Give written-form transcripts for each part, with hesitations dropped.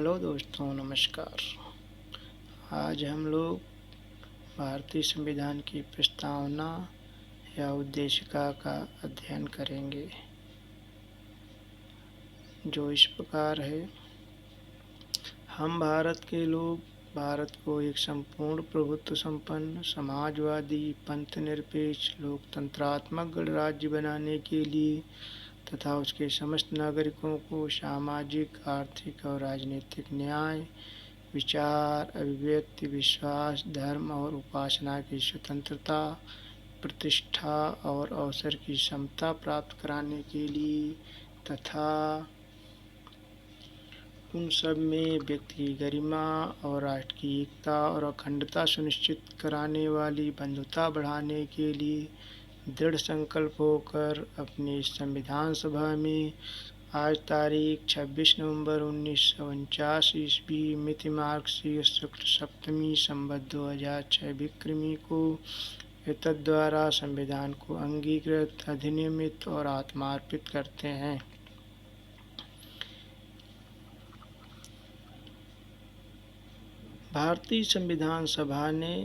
Hello दोस्तों, नमस्कार। आज हम लोग भारतीय संविधान की प्रस्तावना या उद्देशिका का अध्ययन करेंगे, जो इस प्रकार है। हम भारत के लोग भारत को एक संपूर्ण प्रभुत्व संपन्न, समाजवादी, पंथ निरपेक्ष, लोकतंत्रात्मक गणराज्य बनाने के लिए तथा उसके समस्त नागरिकों को सामाजिक, आर्थिक और राजनीतिक न्याय, विचार, अभिव्यक्ति, विश्वास, धर्म और उपासना की स्वतंत्रता, प्रतिष्ठा और अवसर की समता प्राप्त कराने के लिए तथा उन सब में व्यक्ति की गरिमा और राष्ट्र की एकता और अखंडता सुनिश्चित कराने वाली बंधुता बढ़ाने के लिए दृढ़ संकल्प होकर अपनी संविधान सभा में आज तारीख 26 नवंबर 1949 ईस्वी मिति मार्गशीर्ष शुक्ल सप्तमी संवत 2006 विक्रमी को एतद्द्वारा संविधान को अंगीकृत, अधिनियमित और आत्मार्पित करते हैं। भारतीय संविधान सभा ने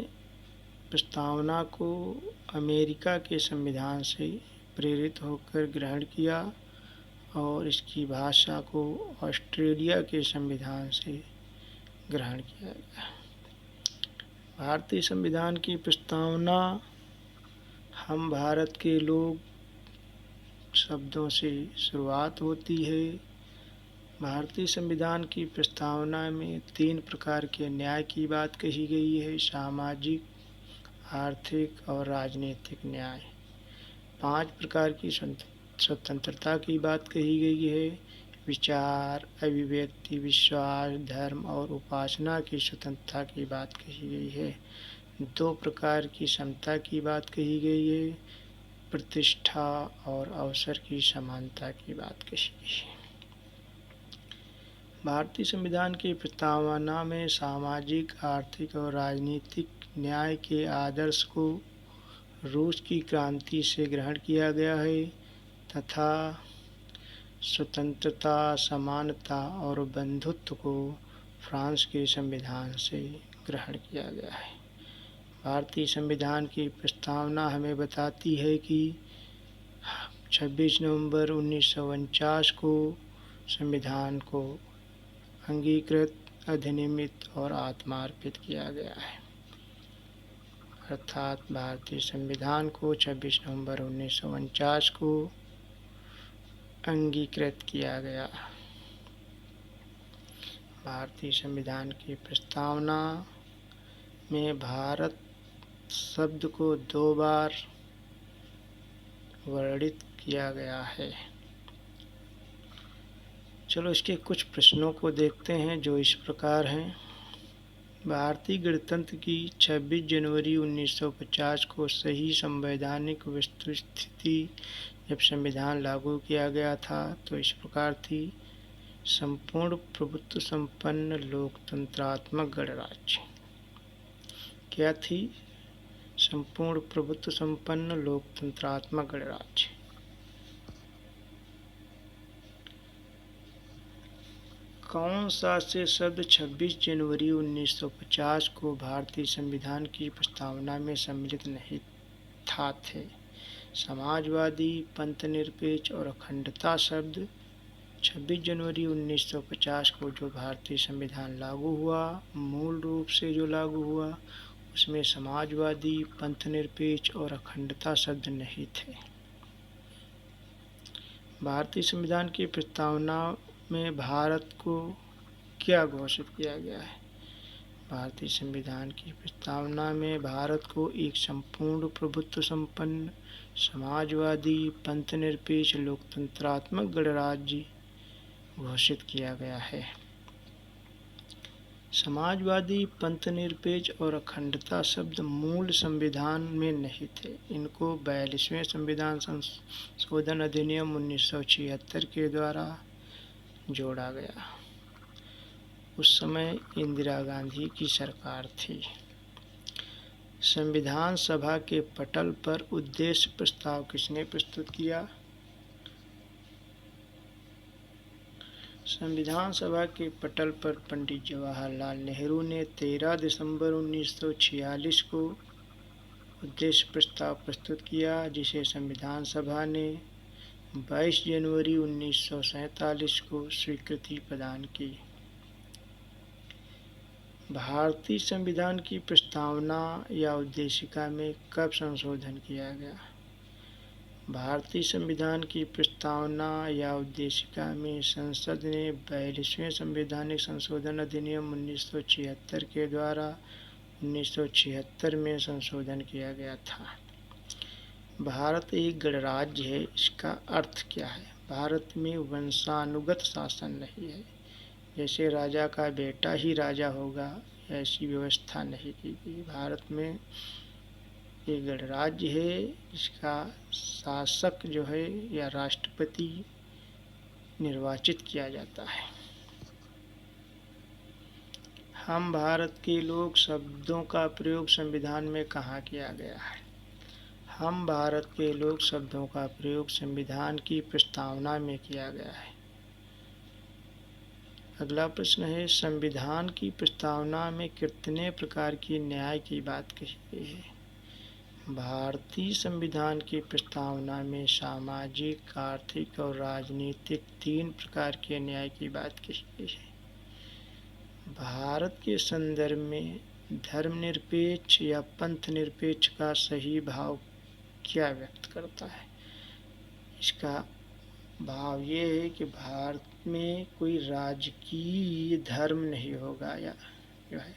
प्रस्तावना को अमेरिका के संविधान से प्रेरित होकर ग्रहण किया और इसकी भाषा को ऑस्ट्रेलिया के संविधान से ग्रहण किया गया। भारतीय संविधान की प्रस्तावना हम भारत के लोग शब्दों से शुरुआत होती है। भारतीय संविधान की प्रस्तावना में 3 प्रकार के न्याय की बात कही गई है: सामाजिक, आर्थिक और राजनीतिक न्याय। 5 प्रकार की स्वतंत्रता की बात कही गई है: विचार, अभिव्यक्ति, विश्वास, धर्म और उपासना की स्वतंत्रता की बात कही गई है। 2 प्रकार की समता की बात कही गई है: प्रतिष्ठा और अवसर की समानता की बात कही गई है। भारतीय संविधान की प्रस्तावना में सामाजिक, आर्थिक और राजनीतिक न्याय के आदर्श को रूस की क्रांति से ग्रहण किया गया है तथा स्वतंत्रता, समानता और बंधुत्व को फ्रांस के संविधान से ग्रहण किया गया है। भारतीय संविधान की प्रस्तावना हमें बताती है कि 26 नवंबर 1949 को संविधान को अंगीकृत, अधिनियमित और आत्मार्पित किया गया है। अर्थात भारतीय संविधान को 26 नवंबर 1949 को अंगीकृत किया गया। भारतीय संविधान की प्रस्तावना में भारत शब्द को 2 बार वर्णित किया गया है। चलो इसके कुछ प्रश्नों को देखते हैं, जो इस प्रकार हैं। भारतीय गणतंत्र की 26 जनवरी 1950 को सही संवैधानिक वस्तुस्थिति जब संविधान लागू किया गया था तो इस प्रकार थी: संपूर्ण प्रभुत्व संपन्न लोकतंत्रात्मक गणराज्य। क्या थी? संपूर्ण प्रभुत्व संपन्न लोकतंत्रात्मक गणराज्य। कौन सा से शब्द 26 जनवरी 1950 को भारतीय संविधान की प्रस्तावना में सम्मिलित नहीं थे? समाजवादी, पंथ निरपेक्ष और अखंडता शब्द 26 जनवरी 1950 को जो भारतीय संविधान लागू हुआ, मूल रूप से जो लागू हुआ, उसमें समाजवादी, पंथ निरपेक्ष और अखंडता शब्द नहीं थे। भारतीय संविधान की प्रस्तावना में भारत को क्या घोषित किया गया है? भारतीय संविधान की प्रस्तावना में भारत को एक संपूर्ण प्रभुत्व संपन्न, समाजवादी, पंथ निरपेक्ष, लोकतंत्रात्मक गणराज्य घोषित किया गया है। समाजवादी, पंथ निरपेक्ष और अखंडता शब्द मूल संविधान में नहीं थे। इनको 42वें संविधान संशोधन अधिनियम 1976 के द्वारा जोड़ा गया। उस समय इंदिरा गांधी की सरकार थी। संविधान सभा के पटल पर उद्देश्य प्रस्ताव किसने प्रस्तुत किया? संविधान सभा के पटल पर पंडित जवाहरलाल नेहरू ने 13 दिसंबर 1946 को उद्देश्य प्रस्ताव प्रस्तुत किया, जिसे संविधान सभा ने 22 जनवरी 1947 को स्वीकृति प्रदान की। भारतीय संविधान की प्रस्तावना या उद्देशिका में कब संशोधन किया गया? भारतीय संविधान की प्रस्तावना या उद्देशिका में संसद ने 42वें संवैधानिक संशोधन अधिनियम 1976 के द्वारा 1976 में संशोधन किया गया था। भारत एक गणराज्य है, इसका अर्थ क्या है? भारत में वंशानुगत शासन नहीं है, जैसे राजा का बेटा ही राजा होगा, ऐसी व्यवस्था नहीं की गई। भारत में एक गणराज्य है, इसका शासक जो है या राष्ट्रपति निर्वाचित किया जाता है। हम भारत के लोग शब्दों का प्रयोग संविधान में कहाँ किया गया है? हम भारत के लोग शब्दों का प्रयोग संविधान की प्रस्तावना में किया गया है। अगला प्रश्न है, संविधान की प्रस्तावना में कितने प्रकार की न्याय की बात कही गई है? भारतीय संविधान की प्रस्तावना में सामाजिक, आर्थिक और राजनीतिक 3 प्रकार के न्याय की बात कही गई है। भारत के संदर्भ में धर्मनिरपेक्ष या पंथ निरपेक्ष का सही भाव क्या व्यक्त करता है? इसका भाव ये है कि भारत में कोई राजकीय धर्म नहीं होगा, या जो है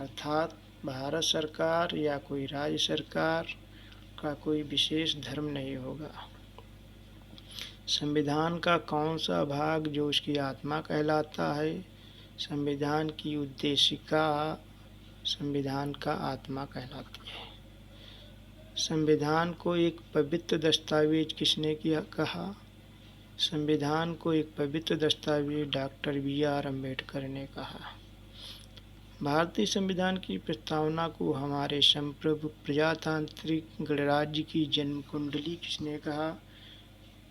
अर्थात भारत सरकार या कोई राज्य सरकार का कोई विशेष धर्म नहीं होगा। संविधान का कौन सा भाग जो उसकी आत्मा कहलाता है? संविधान की उद्देशिका संविधान का आत्मा कहलाती है। संविधान को एक पवित्र दस्तावेज किसने कहा? संविधान को एक पवित्र दस्तावेज डॉक्टर B.R. अम्बेडकर ने कहा। भारतीय संविधान की प्रस्तावना को हमारे संप्रभु प्रजातांत्रिक गणराज्य की जन्म कुंडली किसने कहा?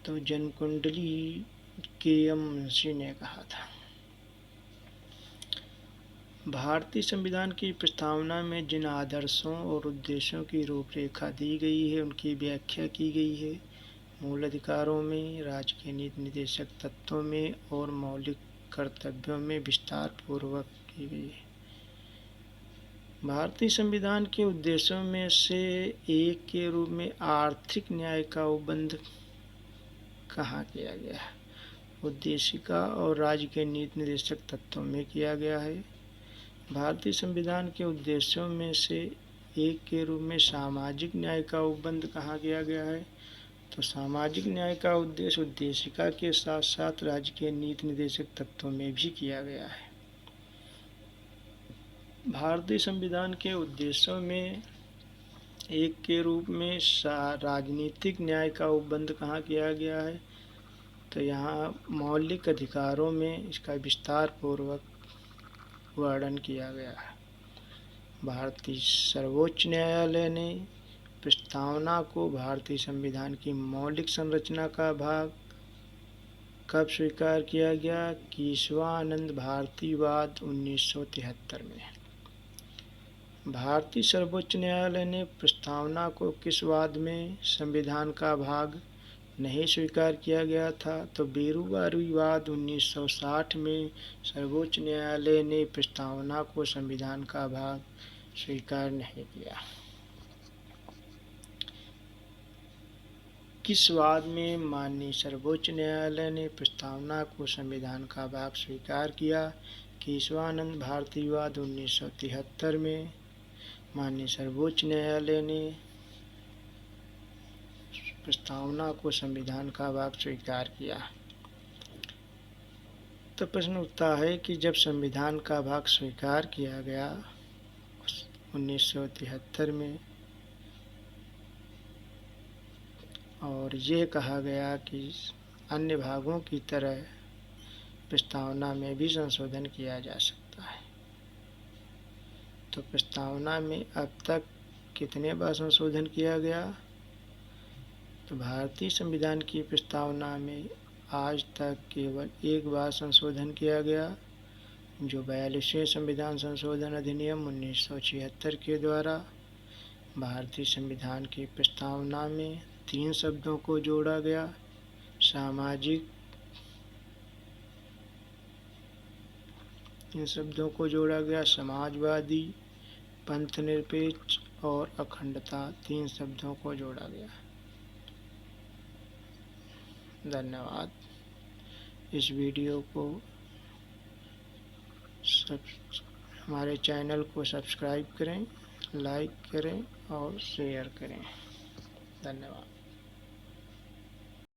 तो जन्म कुंडली K.M. मुंशी ने कहा था। भारतीय संविधान की प्रस्तावना में जिन आदर्शों और उद्देश्यों की रूपरेखा दी गई है, उनकी व्याख्या की गई है। मूल अधिकारों में, राज्य के नीति निर्देशक तत्वों में और मौलिक कर्तव्यों में विस्तार पूर्वक की गई है। भारतीय संविधान के उद्देश्यों में से एक के रूप में आर्थिक न्याय का उपबंध कहाँ किया गया है? उद्देशिका और राज्य के नीति निर्देशक तत्वों में किया गया है। भारतीय संविधान के उद्देश्यों में से एक के रूप में सामाजिक न्याय का उपबंध कहाँ किया गया है? तो सामाजिक न्याय का उद्देश्य उद्देशिका के साथ साथ राज्य के नीति निर्देशक तत्वों में भी किया गया है। भारतीय संविधान के उद्देश्यों में एक के रूप में राजनीतिक न्याय का उपबंध कहाँ किया गया है? तो यहाँ मौलिक अधिकारों में इसका विस्तार पूर्वक वर्णन किया गया है। भारतीय सर्वोच्च न्यायालय ने प्रस्तावना को भारतीय संविधान की मौलिक संरचना का भाग कब स्वीकार किया गया? केशवानंद भारतीयवाद 1973 में। भारतीय सर्वोच्च न्यायालय ने प्रस्तावना को किस वाद में संविधान का भाग नहीं स्वीकार किया गया था? तो बेरुवारीवाद 1960 में सर्वोच्च न्यायालय ने प्रस्तावना को संविधान का भाग स्वीकार नहीं किया। किस वाद में माननीय सर्वोच्च न्यायालय ने प्रस्तावना को संविधान का भाग स्वीकार किया? केशवानंद भारतीयवाद 1973 में माननीय सर्वोच्च न्यायालय ने प्रस्तावना को संविधान का भाग स्वीकार किया। तो प्रश्न उठता है कि जब संविधान का भाग स्वीकार किया गया 1973 में और ये कहा गया कि अन्य भागों की तरह प्रस्तावना में भी संशोधन किया जा सकता है, तो प्रस्तावना में अब तक कितने बार संशोधन किया गया? तो भारतीय संविधान की प्रस्तावना में आज तक केवल एक बार संशोधन किया गया, जो 42वें संविधान संशोधन अधिनियम 1976 के द्वारा भारतीय संविधान की प्रस्तावना में 3 शब्दों को जोड़ा गया, सामाजिक, इन शब्दों को जोड़ा गया, समाजवादी, पंथनिरपेक्ष और अखंडता, 3 शब्दों को जोड़ा गया। धन्यवाद। इस वीडियो को हमारे चैनल को सब्सक्राइब करें, लाइक करें और शेयर करें। धन्यवाद।